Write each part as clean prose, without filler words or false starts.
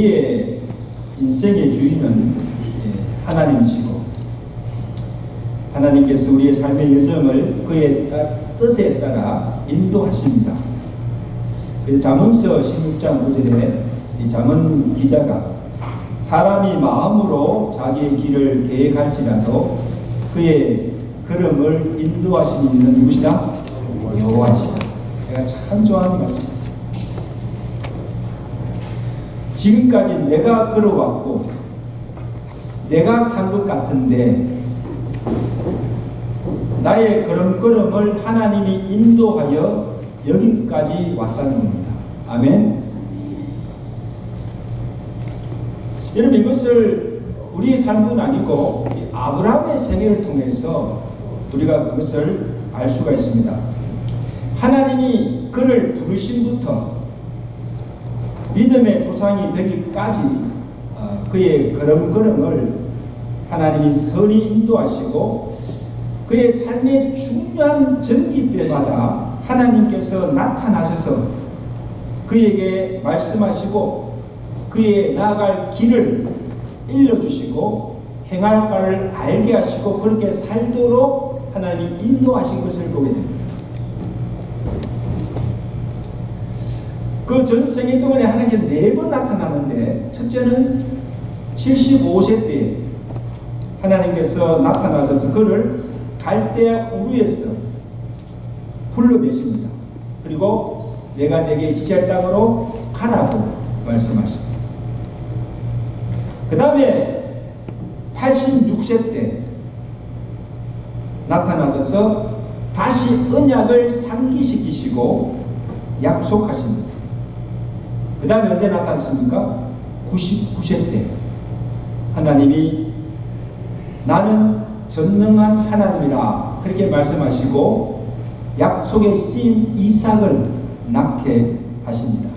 우리의 인생의 주인은 하나님이시고, 하나님께서 우리의 삶의 여정을 그의 뜻에 따라 인도하십니다. 그래서 잠언서 16장 9절에 이 잠언 기자가 사람이 마음으로 자기의 길을 계획할지라도 그의 걸음을 인도하시는 이는 누구시다? 여호와시다. 제가 참 좋아하는 말씀입니다. 지금까지 내가 걸어왔고 내가 산 것 같은데 나의 걸음걸음을 하나님이 인도하여 여기까지 왔다는 겁니다. 아멘. 여러분, 이것을 우리의 삶은 아니고 아브라함의 생애를 통해서 우리가 그것을 알 수가 있습니다. 하나님이 그를 부르심부터 믿음의 조상이 되기까지 그의 걸음걸음을 하나님이 선히 인도하시고, 그의 삶의 중요한 전기 때마다 하나님께서 나타나셔서 그에게 말씀하시고 그의 나아갈 길을 일러주시고 행할 바를 알게 하시고 그렇게 살도록 하나님 인도하신 것을 보게 됩니다. 그 전생애 동안에 하나님께서 4번 나타나는데, 첫째는 75세 때에 하나님께서 나타나셔서 그를 갈대아 우르에서 불러내십니다. 그리고 내가 내게 지시할 땅으로 가라고 말씀하십니다. 그 다음에 86세 때 나타나셔서 다시 언약을 상기시키시고 약속하십니다. 그 다음에 언제 나타나십니까? 99세 때 하나님이 나는 전능한 하나님이라 그렇게 말씀하시고 약속의 씨인 이삭을 낳게 하십니다.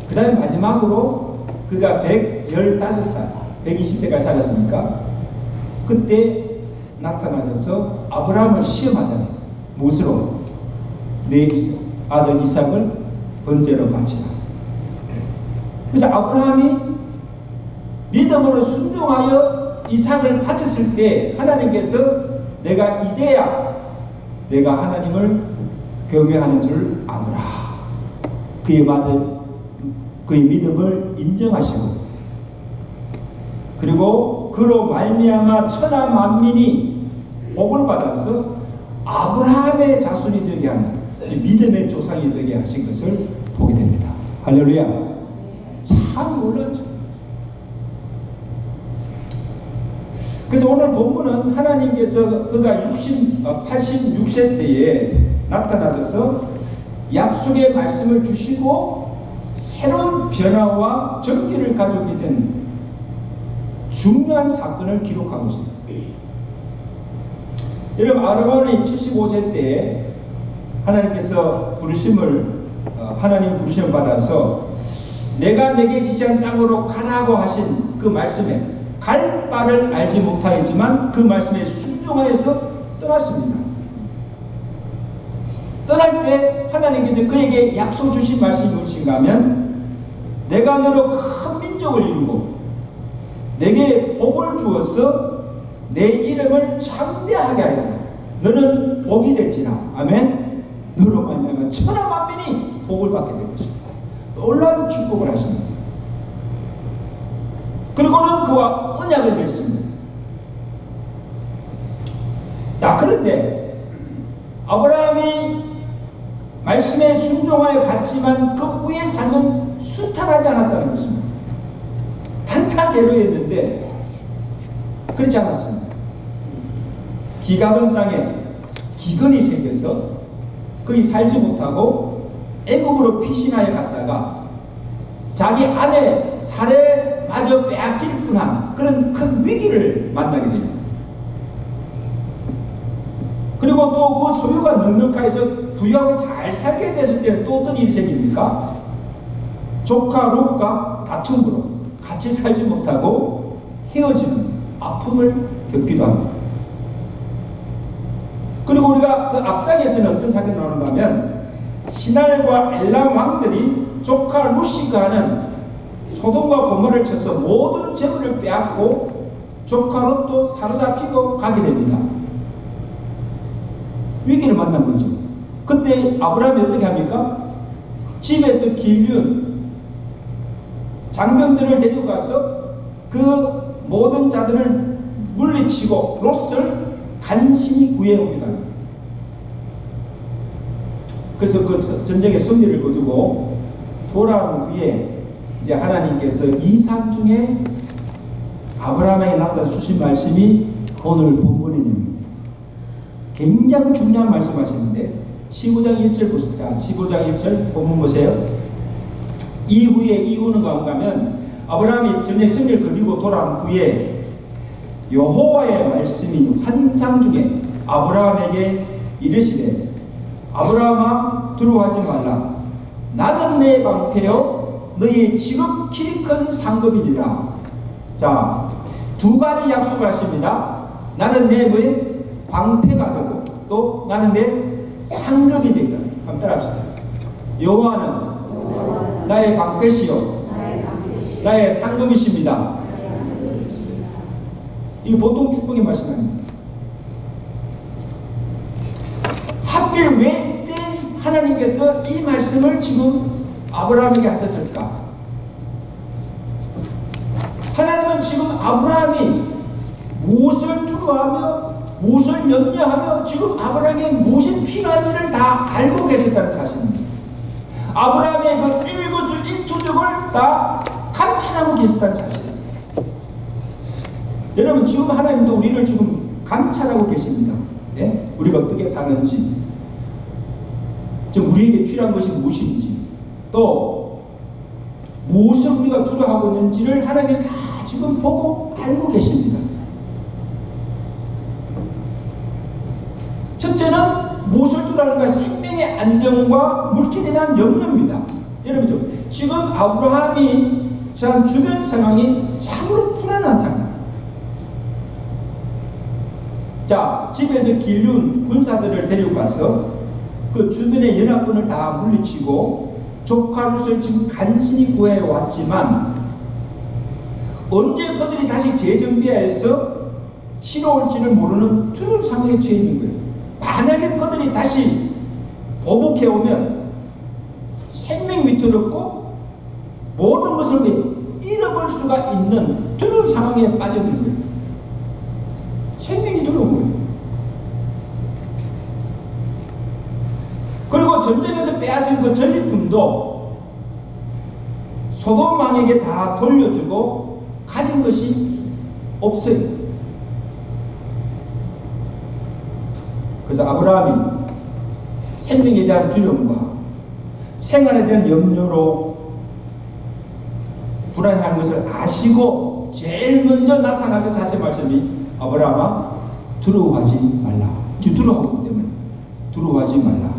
그 다음에 마지막으로 그가 115살, 120대까지 살았으니까 그때 나타나셔서 아브라함을 시험하잖아요. 무엇으로? 내 아들 이삭을 번제로 바치라. 그래서 아브라함이 믿음으로 순종하여 이삭을 바쳤을 때 하나님께서 내가 이제야 내가 하나님을 경외하는 줄 아노라. 그의 믿음을 인정하시고, 그리고 그로 말미암아 천하 만민이 복을 받아서 아브라함의 자손이 되게 하는 믿음의 조상이 되게 하신 것을 보게 됩니다. 할렐루야. 참 놀랍죠. 그래서 오늘 본문은 하나님께서 그가 86세 때에 나타나셔서 약속의 말씀을 주시고 새로운 변화와 전기를 가져오게 된 중요한 사건을 기록하고 있습니다. 여러분, 아브라함이 75세 때에 하나님께서 하나님 부르심을 받아서 내가 내게 지시한 땅으로 가라고 하신 그 말씀에 갈 바를 알지 못하였지만 그 말씀에 순종하여서 떠났습니다. 떠날 때 하나님께서 그에게 약속 주신 말씀이 무엇인가 하면 내가 너로 큰 민족을 이루고 내게 복을 주어서 내 이름을 창대하게 하리라. 너는 복이 될지라. 아멘. 너로 말미암아 천하 만민이 복을 받게 될 것이다. 놀라운 축복을 하십니다. 그리고는 그와 언약을 맺습니다. 자, 그런데 아브라함이 말씀에 순종하여 갔지만 그 후의 삶은 순탄하지 않았다는 것입니다. 탄탄대로였는데 그렇지 않았습니다. 기가던 땅에 기근이 생겨서 거기 살지 못하고 애굽으로 피신하여 갔다가 자기 아내 사레마저 빼앗길 뻔한 그런 큰 위기를 만나게 됩니다. 그리고 또 그 소유가 넉넉하여서 부유하고 잘 살게 됐을 때는 또 어떤 일이 생깁니까? 조카 롯과 다툼으로 같이 살지 못하고 헤어지는 아픔을 겪기도 합니다. 그리고 우리가 그 앞장에서는 어떤 사건이 나오는가 하면 신할과 엘람 왕들이 조카 루시가 하는 소돔과 고모라를 쳐서 모든 재물을 빼앗고 조카 롯도 사로잡히고 가게 됩니다. 위기를 만난 거죠. 그때 아브라함이 어떻게 합니까? 집에서 길륜 장병들을 데리고 가서 그 모든 자들을 물리치고 롯을 간신히 구해옵니다. 그래서 그 전쟁의 승리를 거두고 돌아온 후에 이제 하나님께서 이삭 중에 아브라함에게 나타나서 주신 말씀이 오늘 본문의 내용입니다. 굉장히 중요한 말씀하시는데 15장 1절 보시다. 15장 1절 본문 보세요. 이후는 가운가 하면 아브라함이 전쟁 승리를 거두고 돌아온 후에 여호와의 말씀이 환상 중에 아브라함에게 이르시되 아브라함아 두려워하지 말라. 나는 내 방패요 너희의 지극히 큰 상급이니라. 자, 두 가지 약속을 하십니다. 나는 내 뭐에 방패가 되고 또 나는 내 상급이 되리라. 한번 따라합시다. 여호와는 나의 방패시요 나의 상급이십니다. 이거 보통 축복의 말씀 아닙니다. 하필 왜 이때 하나님께서 이 말씀을 지금 아브라함에게 하셨을까? 하나님은 지금 아브라함이 무엇을 두려워하며 무엇을 염려하며 지금 아브라함에게 무엇이 필요한지를 다 알고 계셨다는 사실입니다. 아브라함의 그 일거수일투족을 다 감찰하고 계셨다는 사실입니다. 여러분 지금 하나님도 우리를 지금 감찰하고 계십니다. 예? 우리가 어떻게 사는지, 지금 우리에게 필요한 것이 무엇인지, 또 무엇을 우리가 두려워하고 있는지를 하나님께서 다 지금 보고 알고 계십니다. 첫째는 무엇을 두려워하는가? 생명의 안정과 물질에 대한 염려입니다. 여러분 지금 아브라함이 자 주변 상황이 참으로 불안한 상황. 자, 집에서 길륜 군사들을 데리고 가서 그 주변의 연합군을 다 물리치고 조카 롯을 지금 간신히 구해왔지만 언제 그들이 다시 재정비해서 치러올지를 모르는 두려운 상황에 처해 있는 거예요. 만약에 그들이 다시 보복해오면 생명 위태롭고 모든 것을 잃어버릴 수가 있는 두려운 상황에 빠져 있는 거예요. 생명이 두려운 거예요. 그리고 전쟁에서 빼앗은 그 전리품도 소돔 왕에게 다 돌려주고 가진 것이 없어요. 그래서 아브라함이 생명에 대한 두려움과 생활에 대한 염려로 불안한 것을 아시고 제일 먼저 나타나서 자신 말씀이 아브라함아 두려워하지 말라. 지금 두려워하기 때문에 두려워하지 말라.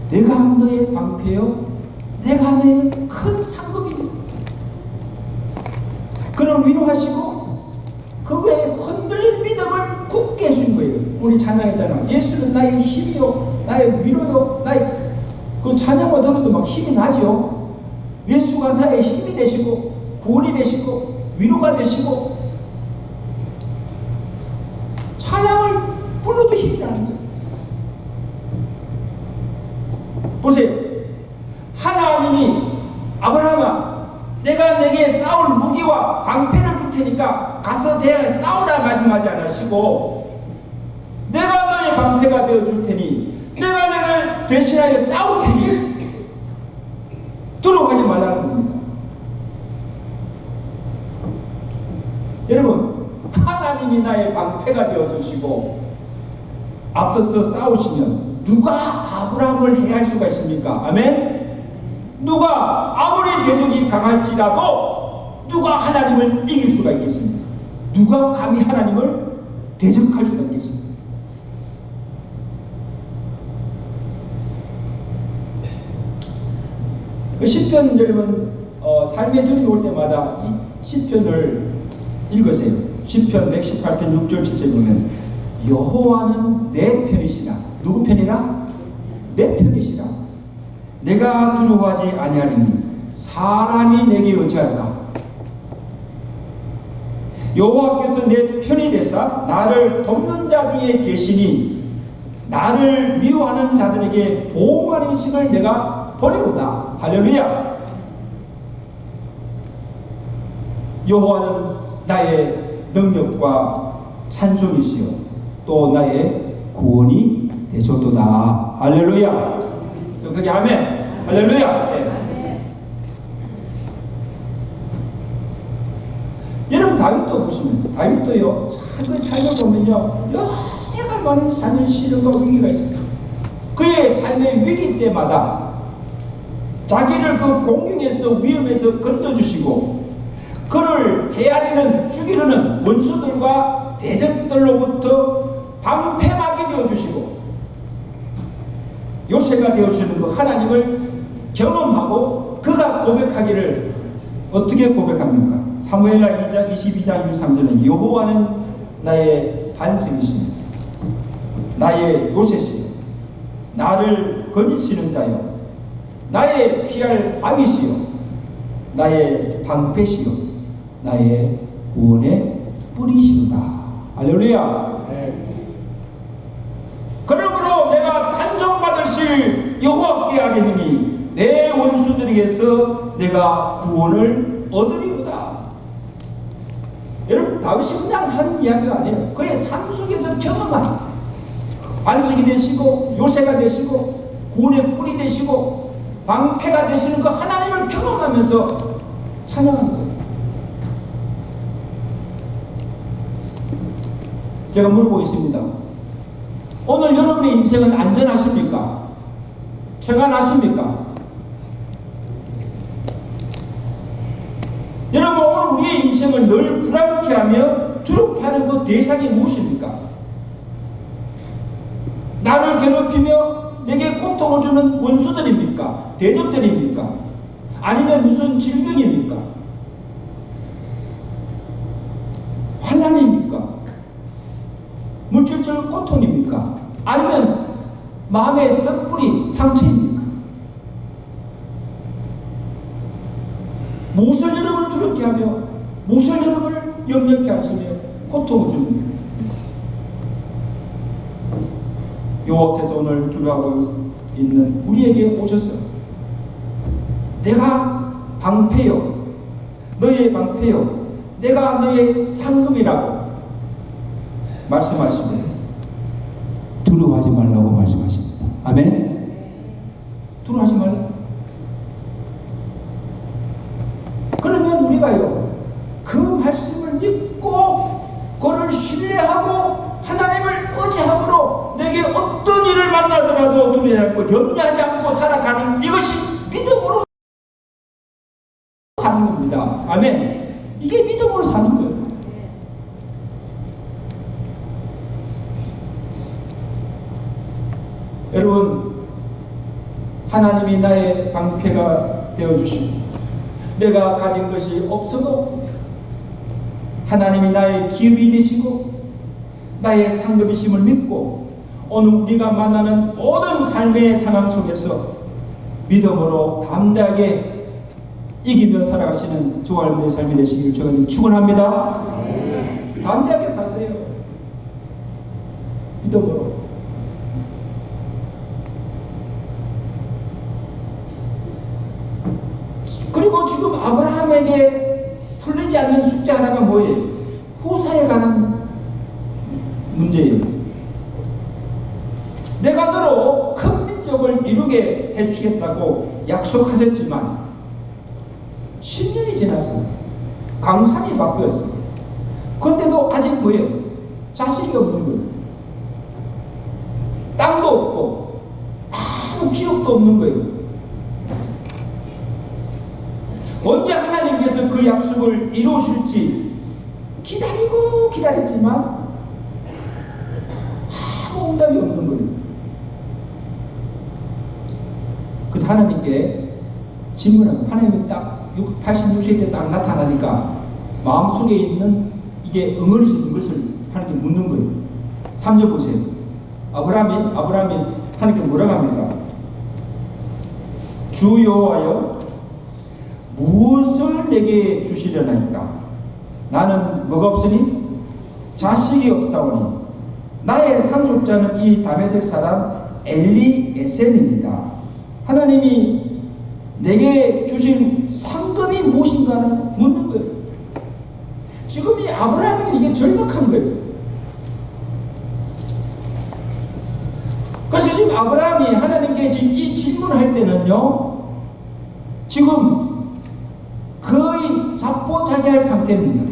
내가 너의 방패요 내가 너의 큰 상급이다. 그런 위로하시고 그거에 흔들린 믿음을 굳게 해준 거예요. 우리 찬양했잖아. 예수는 나의 힘이요 나의 위로요 나의 그 찬양만 들어도 막 힘이 나죠. 예수가 나의 힘이 되시고 구원이 되시고 위로가 되시고 찬양을 불러도 힘이 나는 거예요. 보세요. 하나님이 아브라함아 내가 내게 싸울 무기와 방패를 줄 테니까 가서 대하여 싸우라 말씀하지 않으시고 내가 너의 방패가 되어 줄 테니 내가 너를 대신하여 싸울 테니 두려워하지 말라는 겁니다. 여러분 하나님이 나의 방패가 되어 주시고 앞서서 싸우시면 누가 아브라함을 해할 수가 있습니까? 아멘? 누가 아무리 대적이 강할지라도 누가 하나님을 이길 수가 있겠습니까? 누가 감히 하나님을 대적할 수가 있겠습니까? 그 시편 여러분 삶의 두려움이 올 때마다 이 시편을 읽으세요. 시편 118편 6절 7절 보면 여호와는 내 편이시라. 누구 편이라? 내 편이시라. 내가 두려워하지 아니하리니 사람이 내게 어찌할까? 여호와께서 내 편이 되사 나를 돕는 자 중에 계시니 나를 미워하는 자들에게 보호하는 신을 내가 버리로다. 할렐루야. 여호와는 나의 능력과 찬송이시요 또 나의 구원이 되셨도다. 할렐루야. 거기 아멘. 할렐루야. 네. 여러분 다윗도 보시면 다윗도요 그 삶을 보면요 여러 많은 산을 시련과 위기가 있습니다. 그의 삶의 위기 때마다 자기를 그 공경에서 위험에서 건져주시고 그를 헤아리는 죽이려는 원수들과 대적들로부터 방패막이 되어주시고 요새가 되어주시는 그 하나님을 경험하고 그가 고백하기를 어떻게 고백합니까? 사무엘하 2장 22장 23절에 여호와는 나의 반석이시니 나의 요새시요 나를 건지시는 자요 나의 피할 바위시요 나의 방패시요 나의 구원의 뿌리시로다. 할렐루야. 그러므로 내가 찬송받으실 여호와께 하겠느니 내 원수들에게서 내가 구원을 얻으리로다. 여러분 다윗이 그냥 한 이야기가 아니에요. 그의 삶 속에서 경험한 반석이 되시고 요새가 되시고 구원의 뿌리 되시고 방패가 되시는 그 하나님을 경험하면서 찬양한 거예요. 제가 물어보겠습니다. 오늘 여러분의 인생은 안전하십니까? 평안하십니까? 여러분 오늘 우리의 인생을 늘 불안케 하며 두렵게 하는 그 대상이 무엇입니까? 나를 괴롭히며 내게 고통을 주는 원수들입니까? 대적들입니까? 아니면 무슨 질병입니까? 환난입니까? 물질적 고통입니까? 아니면 마음의 썩뿌린 상처입니까? 무엇을 여러분을 두렵게 하며 무엇을 여러분을 염려케 하시며 고통을 줍니까? 여호와께서 오늘 두려워하고 있는 우리에게 오셔서 내가 방패요 너의 방패요 내가 너의 상급이라고 말씀하시고 두려워하지 말라고 말씀하십니다. 아멘. 두려워하지 말라. 그러면 우리가요 그 말씀을 믿고 그를 신뢰하고 하나님을 의지함으로 내게 어떤 일을 만나더라도 두려워하지 않고 염려하지 않고 살아가는 이것이 믿음으로 사는 겁니다. 아멘. 이게 믿음으로 사는 거예요. 여러분 하나님이 나의 방패가 되어주시고 내가 가진 것이 없어도 하나님이 나의 기업이 되시고 나의 상급이심을 믿고 오늘 우리가 만나는 모든 삶의 상황 속에서 믿음으로 담대하게 이기며 살아가시는 저와 여러분의 삶이 되시기를 저는 축원합니다. 담대하게 사세요. 믿음으로. 그리고 지금 아브라함에게 풀리지 않는 숙제 하나가 뭐예요? 후사에 관한 문제예요. 내가 너로 큰 민족을 이루게 해주시겠다고 약속하셨지만 10년이 지났어요. 강산이 바뀌었어요. 그런데도 아직 뭐예요? 자식이 없는 거예요. 땅도 없고 아무 기록도 없는 거예요. 언제 하나님께서 그 약속을 이루실지 기다리고 기다렸지만 아무 응답이 없는 거예요. 그래서 하나님께 질문하고 하나님이 딱 86세 때 딱 나타나니까 마음속에 있는 이게 응어리지는 것을 하나님께 묻는 거예요. 3절 보세요. 아브라함이 하나님께 뭐라고 합니까? 주 여호와여 무엇을 내게 주시려나이까? 나는 뭐가 없으니? 자식이 없사오니 나의 상속자는 이 다메섹 사람 엘리에셀입니다. 하나님이 내게 주신 상급이 무엇인가는 묻는 거예요. 지금 이 아브라함에게 이게 절박한 거예요. 그래서 지금 아브라함이 하나님께 지금 이 질문을 할 때는요, 지금 거의 자포자기할 상태입니다.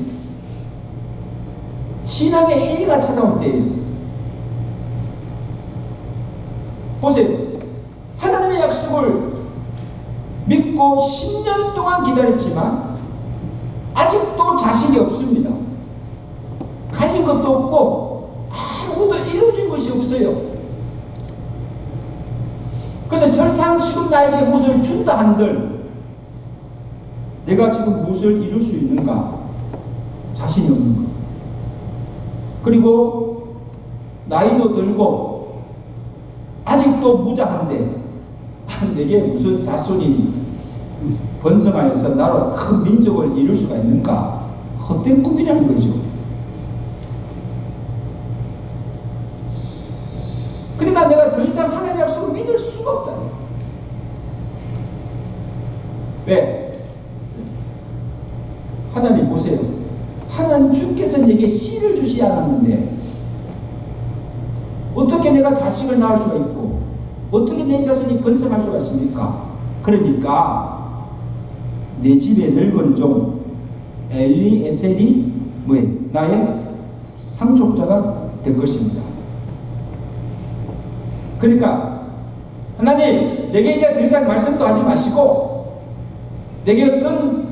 신앙의 해이가 찾아올 때예요. 보세요. 하나님의 약속을 믿고 10년 동안 기다렸지만 아직도 자식이 없습니다. 가진 것도 없고 아무것도 이루어진 것이 없어요. 그래서 설상 지금 나에게 무엇을 준다 한들 내가 지금 무엇을 이룰 수 있는가? 자신이 없는 것. 그리고 나이도 들고 아직도 무자한데 내게 무슨 자손이 번성하여서 나로 큰 민족을 이룰 수가 있는가? 헛된 꿈이라는 거죠. 그러니까 내가 더 이상 하나님의 약속을 믿을 수가 없다. 왜? 하나님 보세요. 하나님 주께서 내게 씨를 주시지 않았는데 어떻게 내가 자식을 낳을 수가 있고 어떻게 내 자손이 번성할 수가 있습니까? 그러니까 내 집에 늙은 종 엘리에셀이 뭐예요? 나의 상속자가 될 것입니다. 그러니까 하나님 내게 이제 더 이상 말씀도 하지 마시고 내게 어떤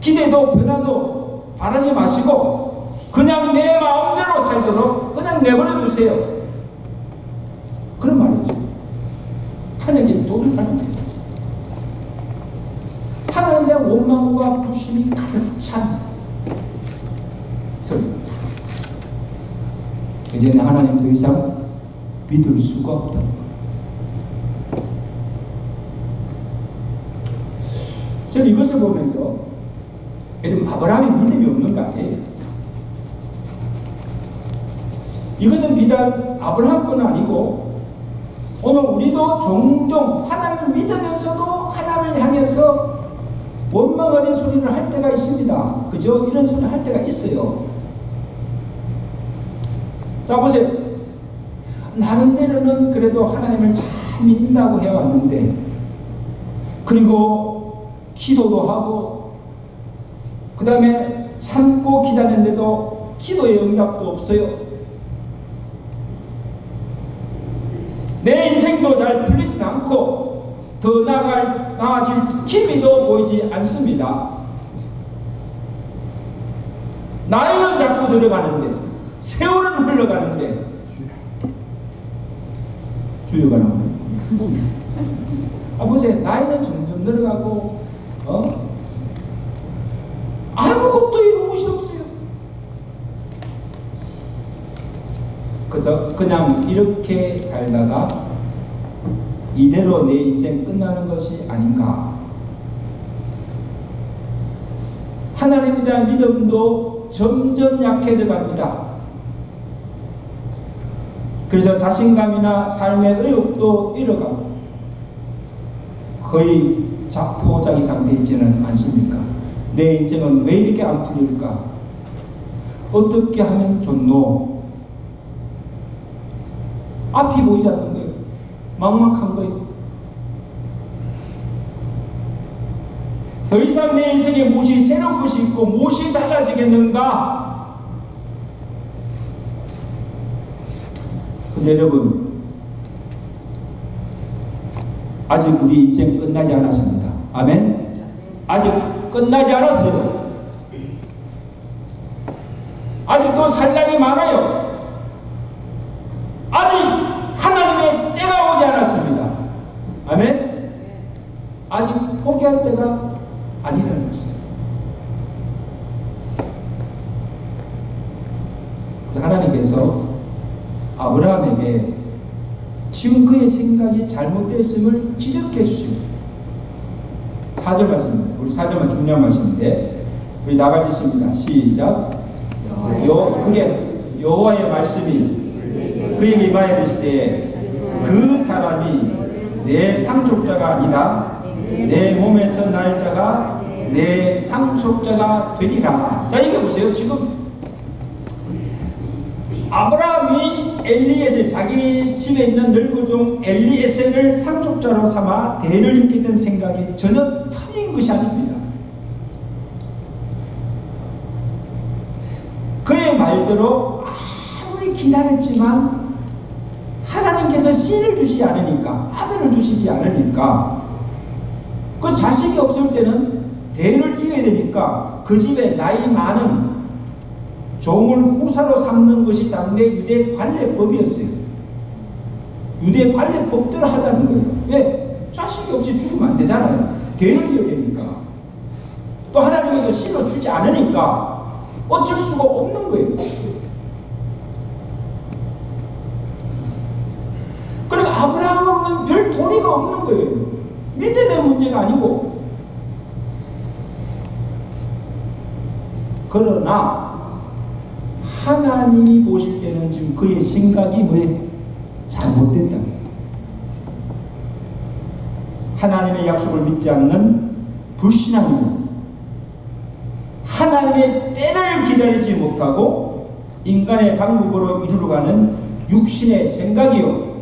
기대도 변화도 바라지 마시고 그냥 내 마음대로 살도록 그냥 내버려 두세요. 그런 말이죠. 하나님께 도전하는 거예요. 하나님에 대한 원망과 불신이 가득 찬 소리입니다. 이제는 하나님 더 이상 믿을 수가 없다. 저는 이것을 보면서 여러분 아브라함이 믿음이 없는 거 아니에요. 이것은 비단 아브라함뿐 아니고 오늘 우리도 종종 하나님을 믿으면서도 하나님을 향해서 원망 어린 소리를 할 때가 있습니다. 그죠? 이런 소리를 할 때가 있어요. 자 보세요. 나름대로는 그래도 하나님을 잘 믿는다고 해왔는데 그리고 기도도 하고 그 다음에 참고 기다렸는데도 기도의 응답도 없어요. 내 인생도 잘 풀리지 않고 더 나아질 기미도 보이지 않습니다. 나이는 자꾸 들어가는데 세월은 흘러가는데 주여가 나오네. 보세요. 나이는 점점 늘어가고 아무것도 이룬 것이 없어요. 그래서 그냥 이렇게 살다가 이대로 내 인생 끝나는 것이 아닌가. 하나님에 대한 믿음도 점점 약해져 갑니다. 그래서 자신감이나 삶의 의욕도 잃어가고 거의 자포자기 상태에 있지는 않습니까? 내 인생은 왜 이렇게 안 풀릴까? 어떻게 하면 좋노? 앞이 보이지 않는 거예요. 막막한 거예요. 더 이상 내 인생에 무엇이 새로운 것이 있고 무엇이 달라지겠는가? 근데 여러분 아직 우리 인생 끝나지 않았습니다. 아멘? 아직 끝나지 않았어요. 아직도 살 날이 많아요. 아직 하나님의 때가 오지 않았습니다. 아멘? 아직 포기할 때가 아니라는 것입니다. 하나님께서 아브라함에게 지금 그의 생각이 잘못되었음을 지적해 주시고 4절 말씀입니다. 우리 4절만 중요한 말씀인데 우리 나가주십니다. 시작. 그게 여호와의 말씀이 그에게 임하여 이르시되 그 사람이 내 상속자가 아니라 내 몸에서 날 자가 내 상속자가 되리라. 자, 이게 보세요. 지금 아브라함이 엘리에셀, 자기 집에 있는 늙은종 엘리에셀을 상속자로 삼아 대를 잇게 된 생각이 전혀 틀린 것이 아닙니다. 그의 말대로 아무리 기다렸지만 하나님께서 씨를 주시지 않으니까, 아들을 주시지 않으니까, 그 자식이 없을 때는 대를 이어야 되니까 그 집에 나이 많은 종을 후사로 삼는 것이 당대 유대 관례법이었어요. 유대 관례법대로 하자는 거예요. 왜? 자식이 없이 죽으면 안 되잖아요. 대를 이어야 되니까. 또 하나님은 씨를 주지 않으니까 어쩔 수가 없는 거예요. 그러니까 아브라함은 별 도리가 없는 거예요. 믿음의 문제가 아니고. 그러나 하나님이 보실 때는 지금 그의 생각이 뭐예요? 잘못됐다. 하나님의 약속을 믿지 않는 불신앙이고 하나님의 때를 기다리지 못하고 인간의 방법으로 이루어가는 육신의 생각이요,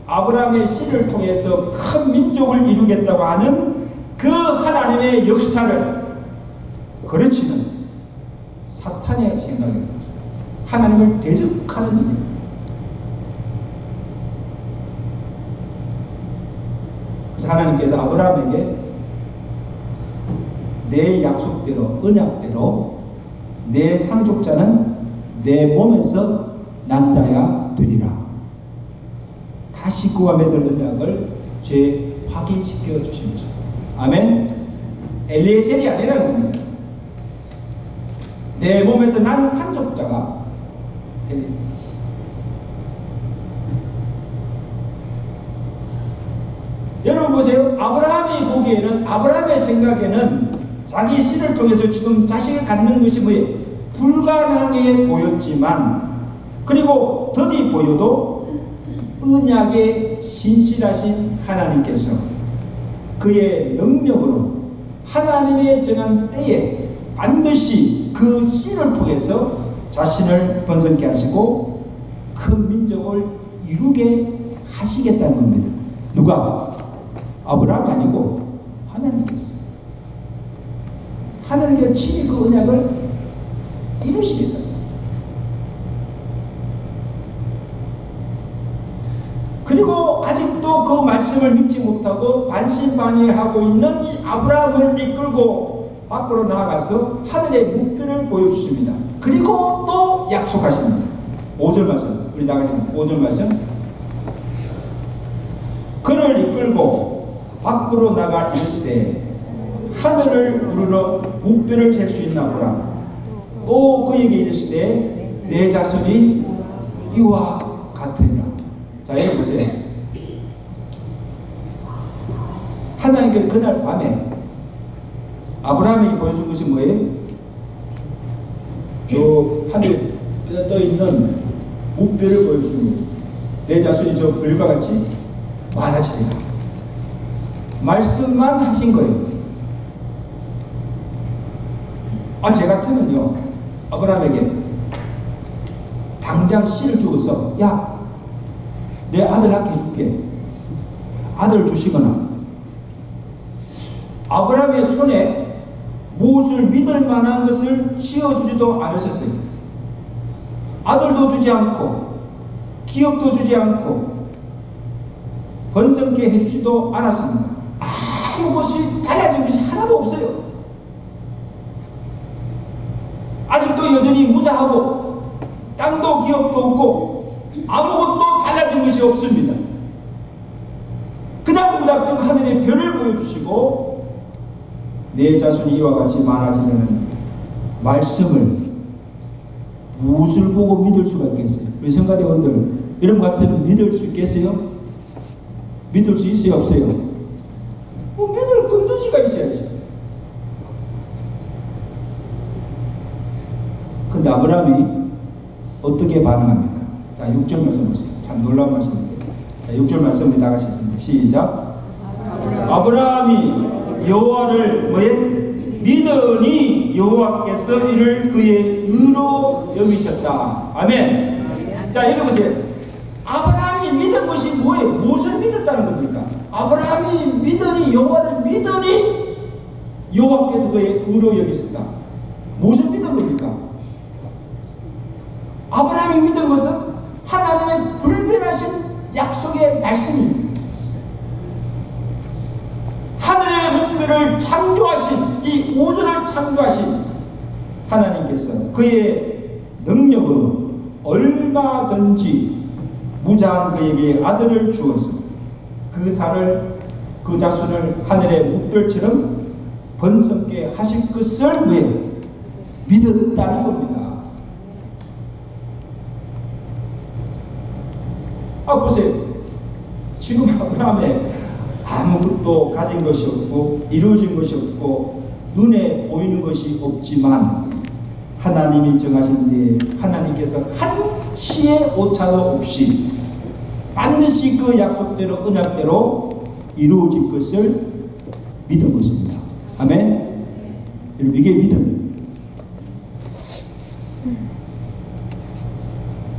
아브라함의 씨를 통해서 큰 민족을 이루겠다고 하는 그 하나님의 역사를 거르치는 사탄의 생각입니다. 하나님을 대적하는 일입니다. 그래서 하나님께서 아브라함에게 내 약속대로, 언약대로 내 상속자는 내 몸에서 난 자야 되리라. 다시 그와 맺을 언약을 확인시켜 주십니다. 아멘. 엘리에셀이 아니라는 겁니다. 내 몸에서 난 상속자가 됩니다. 여러분 보세요. 아브라함이 보기에는, 아브라함의 생각에는 자기 씨를 통해서 지금 자식을 갖는 것이 뭐예요? 불가능해 보였지만, 그리고 더디 보여도 언약에 신실하신 하나님께서 그의 능력으로 하나님의 정한 때에 반드시 그 씨를 통해서 자신을 번성케 하시고 큰 민족을 이루게 하시겠다는 겁니다. 누가? 아브라함이 아니고 하나님께서. 하나님께서 친히 그 언약을 이루시겠다. 그리고 아직도 그 말씀을 믿지 못하고 반신반의하고 있는 이 아브라함을 이끌고 밖으로 나아가서 하늘의 목표를 보여주십니다. 그리고 또 약속하십니다. 5절 말씀, 우리 나가십니다. 5절 말씀. 그를 이끌고 밖으로 나가 이르시되 하늘을 우러러 목표를 잴 수 있나 보라. 또 그에게 이르시되 내 자손이 이와 같으리라. 자, 여기 보세요. 하나님께서 그날 밤에 아브라함에게 보여준 것이 뭐예요? 요 하늘에 떠 있는 목표를 보여주는 거예요. 내 자손이 저 별과 같이 많아지리라. 말씀만 하신 거예요. 제 같으면요, 아브라함에게 당장 씨를 주어서, 야, 내 아들 낳게 해줄게. 아들을 주시거나, 아브라함의 손에 무엇을 믿을 만한 것을 쥐어주지도 않으셨어요. 아들도 주지 않고 기업도 주지 않고 번성케 해주지도 않았습니다. 아무 것이 달라진 것이 하나도 없어요. 아직도 여전히 무자하고 땅도 기업도 없고 아무것도 달라진 것이 없습니다. 그닥그닥 하늘의 별을 보여주시고 내 자손이 이와 같이 많아지려는 말씀을 무엇을 보고 믿을 수가 있겠어요? 우리 성가대원들, 여러분 같으면 믿을 수 있겠어요? 믿을 수 있어요? 없어요? 믿을 건더지가 아브라함이 어떻게 반응합니까? 자, 6절 말씀 보세요. 참 놀라운 말씀인데. 자, 6절 말씀 다 같이 읽습니다. 시작. 아브라함이 여호와를 뭐에? 믿으니 여호와께서 이를 그의 의로 여기셨다. 아멘. 자, 여기 보세요. 아브라함이 믿은 것이 뭐예요? 무엇을 믿었다는 겁니까? 아브라함이 믿으니 여호와를 믿으니 여호와께서 그의 의로 여기셨다. 무엇을 믿은 겁니까? 아브라함이 믿은 것은 하나님의 불변하신 약속의 말씀입니다. 하늘의 목표를 창조하신, 이 우주를 창조하신 하나님께서 그의 능력으로 얼마든지 무자한 그에게 아들을 주어서 그 산을, 그 자손을 하늘의 묵별처럼 번성케 하실 것을 왜 믿었다는 겁니다. 보세요. 지금 아브라함에 아무것도 가진 것이 없고 이루어진 것이 없고 눈에 보이는 것이 없지만 하나님이 정하신 뒤에 하나님께서 한치의 오차도 없이 반드시 그 약속대로 언약대로 이루어질 것을 믿은 것입니다. 아멘. 여러분, 이게 믿음입니다.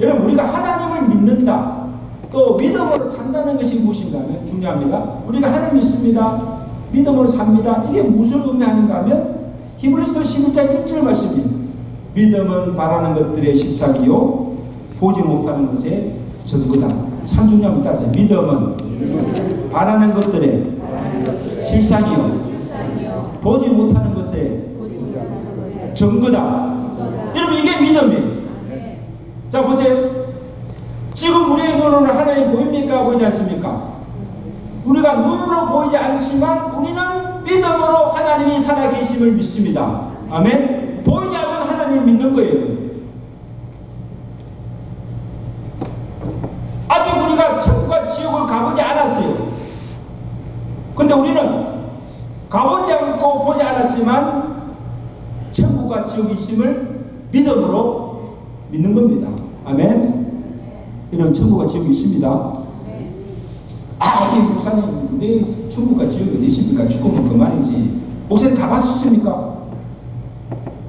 여러분, 우리가 하나님을 믿는다, 또 믿음으로 산다는 것이 무엇인가 하면 중요합니다. 우리가 하나님 믿습니다, 믿음으로 삽니다. 이게 무엇을 의미하는가 하면 히브리서 11장 1절 말씀입니다. 믿음은 바라는 것들의 실상이요 보지 못하는 것의 증거다. 참 중요합니다. 믿음은 바라는 것들의 실상이요 보지 못하는 것의 증거다. 여러분, 이게 믿음이에요. 자, 보세요. 지금 우리의 눈으로는 하나님 보입니까? 보이지 않습니까? 우리가 눈으로 보이지 않지만 우리는 믿음으로 하나님이 살아계심을 믿습니다. 아멘. 보이지 않는 하나님을 믿는 거예요. 아직 우리가 천국과 지옥을 가보지 않았어요. 근데 우리는 가보지 않고 보지 않았지만 천국과 지옥이 있음을 믿음으로 믿는 겁니다. 아멘. 이런 천국과 지옥이 있습니다. 이 목사님, 내 천국과 지옥이 어디 있습니까? 죽으면 그만이지. 목사님 가봤습니까?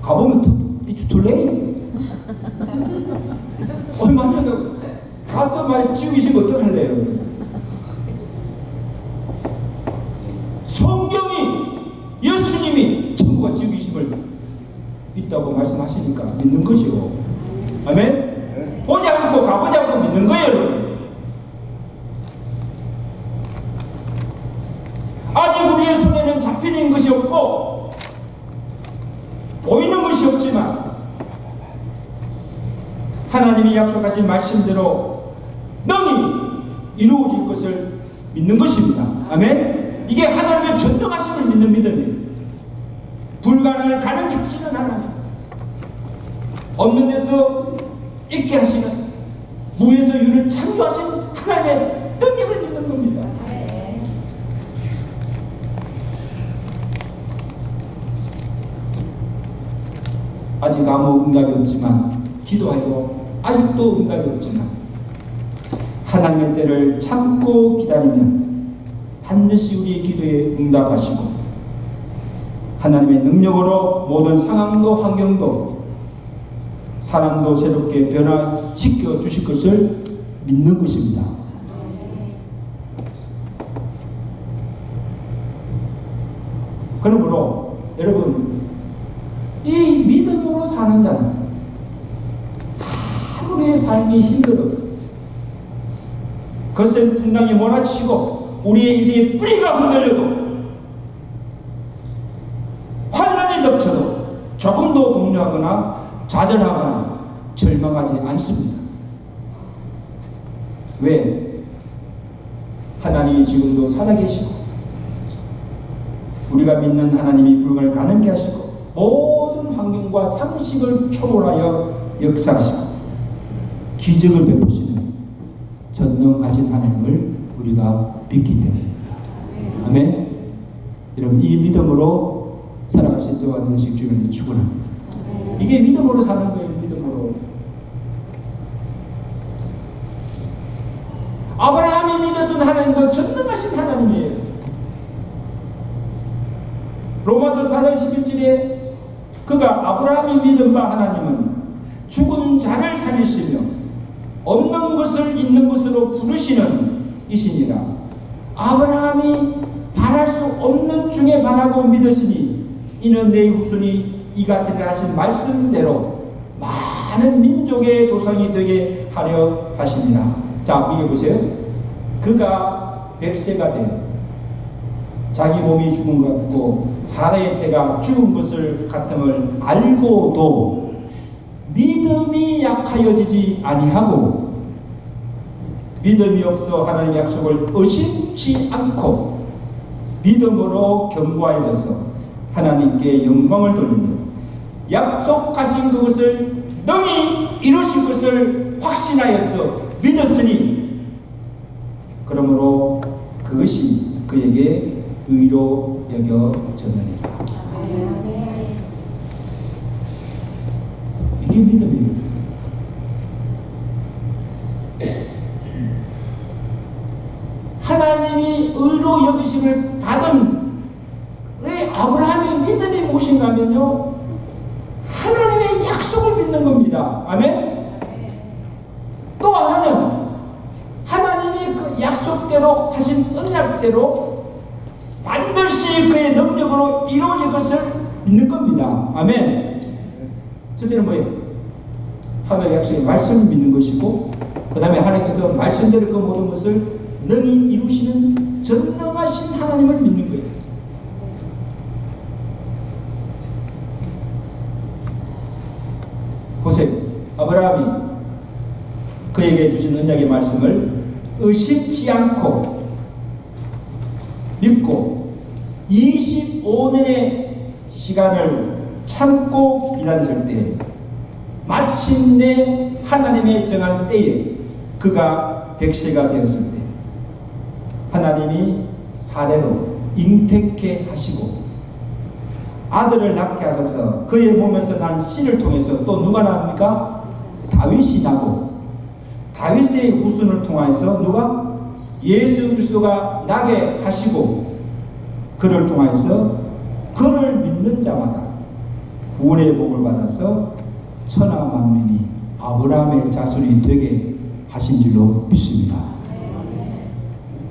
가보면 it's too late. 만약에 가서 만약 지옥이 있으면 어떡할래요? 성경이, 예수님이 천국과 지옥이 있음을 있다고 말씀하시니까 믿는 거죠. 아멘. 보지 않고 가보지 않고 믿는 거예요, 여러분. 아직 우리의 손에는 잡히는 것이 없고 보이는 것이 없지만 하나님이 약속하신 말씀대로 능히 이루어질 것을 믿는 것입니다. 아멘. 이게 하나님의 전능하심을 믿는 믿음이에요. 불가능을 가능케 하시는 하나님, 없는 데서 있게 하시는, 무에서 유를 창조하신 하나님의 능력을 믿는 겁니다. 아직 아무 응답이 없지만, 기도해도 아직도 응답이 없지만 하나님의 때를 참고 기다리면 반드시 우리의 기도에 응답하시고 하나님의 능력으로 모든 상황도 환경도 사람도 새롭게 변화시켜 주실 것을 믿는 것입니다. 그러므로 여러분, 이 믿음으로 사는 자는 아무리 삶이 힘들어도 거센 풍랑이 몰아치고 우리의 인생의 뿌리가 흔들려도 환란이 덮쳐도 조금도 동요하거나 좌절하거나 절망하지 않습니다. 왜? 하나님이 지금도 살아계시고 우리가 믿는 하나님이 불가를 가능케 하시고 모든 환경과 상식을 초월하여 역사하시고 기적을 베푸시는 전능하신 하나님을 우리가 믿기 때문입니다. 아멘. 여러분, 이 믿음으로 살아가실 때와 능식 주님을 축원합니다. 이게 믿음으로 사는 거예요. 믿음으로. 아브라함이 믿었던 하나님도 전능하신 하나님이에요. 로마서 4장 11절에 그가 아브라함이 믿은 바 하나님은 죽은 자를 살리시며 없는 것을 있는 것으로 부르시는 이시니라. 아브라함이 바랄 수 없는 중에 바라고 믿으시니 이는 내 후손이 이가 되리라 하신 말씀대로 많은 민족의 조상이 되게 하려 하시니라. 자, 이게 보세요. 그가 100세가 돼 자기 몸이 죽은 것 같고 사라의 태가 죽은 것을 같음을 알고도 믿음이 약하여지지 아니하고 믿음이 없어 하나님의 약속을 의심치 않고 믿음으로 견고해져서 하나님께 영광을 돌리며 약속하신 그것을 능히 이루실 것을 확신하여서 믿었으니 그러므로 그것이 그에게 의로 여겨졌느니라. 이게 믿음이에요. 하나님이 의로 여기심을 받은 왜 아브라함의 믿음이 무엇인가 하면요, 하나님의 약속을 믿는 겁니다. 아멘. 또 하나는 하나님이 그 약속대로 하신 언약대로 반드시 그의 능력으로 이루어질 것을 믿는 겁니다. 아멘. 첫째는 뭐예요? 하나님의 약속의 말씀을 믿는 것이고, 그 다음에 하나님께서 말씀대로 그 모든 것을 능히 이루시는 전능하신 하나님을 믿는 거예요. 보세요. 아브라함이 그에게 주신 언약의 말씀을 의심치 않고 믿고 25년의 시간을 참고 기다렸을 때 마침내 하나님의 정한 때에 그가 100세가 되었을 때 하나님이 사례로 잉태케 하시고 아들을 낳게 하셔서 그의 몸에서 난 씨를 통해서 또 누가 나옵니까? 다윗이 나고 다윗의 후손을 통하여서 누가? 예수 그리스도가 나게 하시고 그를 통하여서 그를 믿는 자마다 구원의 복을 받아서 천하 만민이 아브라함의 자손이 되게 하신 줄로 믿습니다.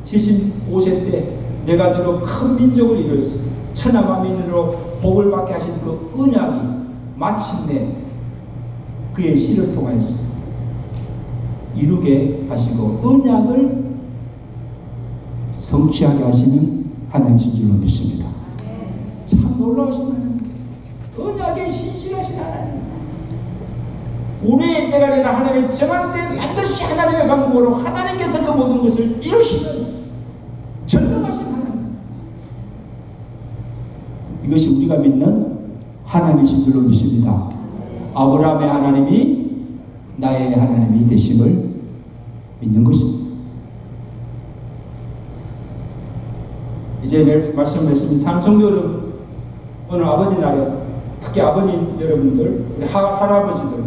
75세 때 내가 너로 큰 민족을 이루었어. 천하 만민으로 복을 받게 하신 그 언약이 마침내 그의 씨를 통하여서 이루게 하시고 언약을 성취하게 하시는 하나님이신 줄로 믿습니다. 참 놀라우신 하나님, 언약에 신실하신 하나님. 우리의 때가 아니라 하나님의 정할 때 반드시 하나님의 방법으로 하나님께서 그 모든 것을 이루시는 전능하신 하나님. 이것이 우리가 믿는 하나님이신 줄로 믿습니다. 아브라함의 하나님이 나의 하나님이 되심을 믿는 것입니다. 이제 말씀드렸습니다. 상성교 여러분, 오늘 아버지 날에 특히 아버님 여러분들, 우리 할아버지들,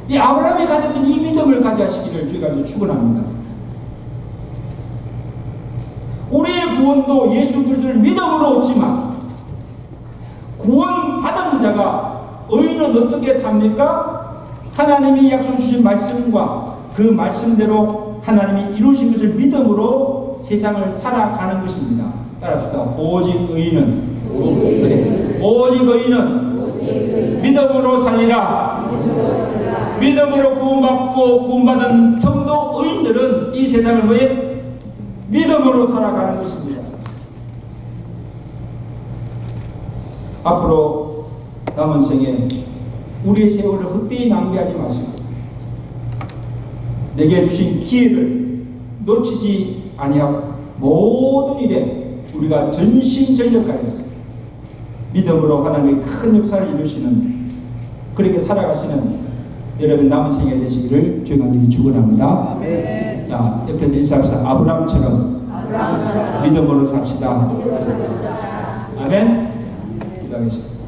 이 아브라함이 가졌던 이 믿음을 가져시기를 주가 축원합니다. 우리의 구원도 예수 그리스도를 믿음으로 얻지만 구원받은 자가 의인은 어떻게 삽니까? 하나님이 약속 주신 말씀과 그 말씀대로 하나님이 이루신 것을 믿음으로 세상을 살아가는 것입니다. 따라합시다. 오직 의인은 오직 의인은 믿음으로 살리라. 믿음으로 구원받고 구원받은 성도 의인들은 이 세상을 왜 믿음으로 살아가는 것입니다. 앞으로 남은 생에 우리의 세월을 헛되이 낭비하지 마시고 내게 주신 기회를 놓치지 아니하고 모든 일에 우리가 전심전력하여서 믿음으로 하나님의 큰 역사를 이루시는 그렇게 살아가시는 여러분 남은 생에 되시기를 주의 간절히 축원합니다. 아멘. 자, 옆에서 인사합시다. 아브라함처럼 믿음으로 삽시다. 아멘. 기도하겠습니다.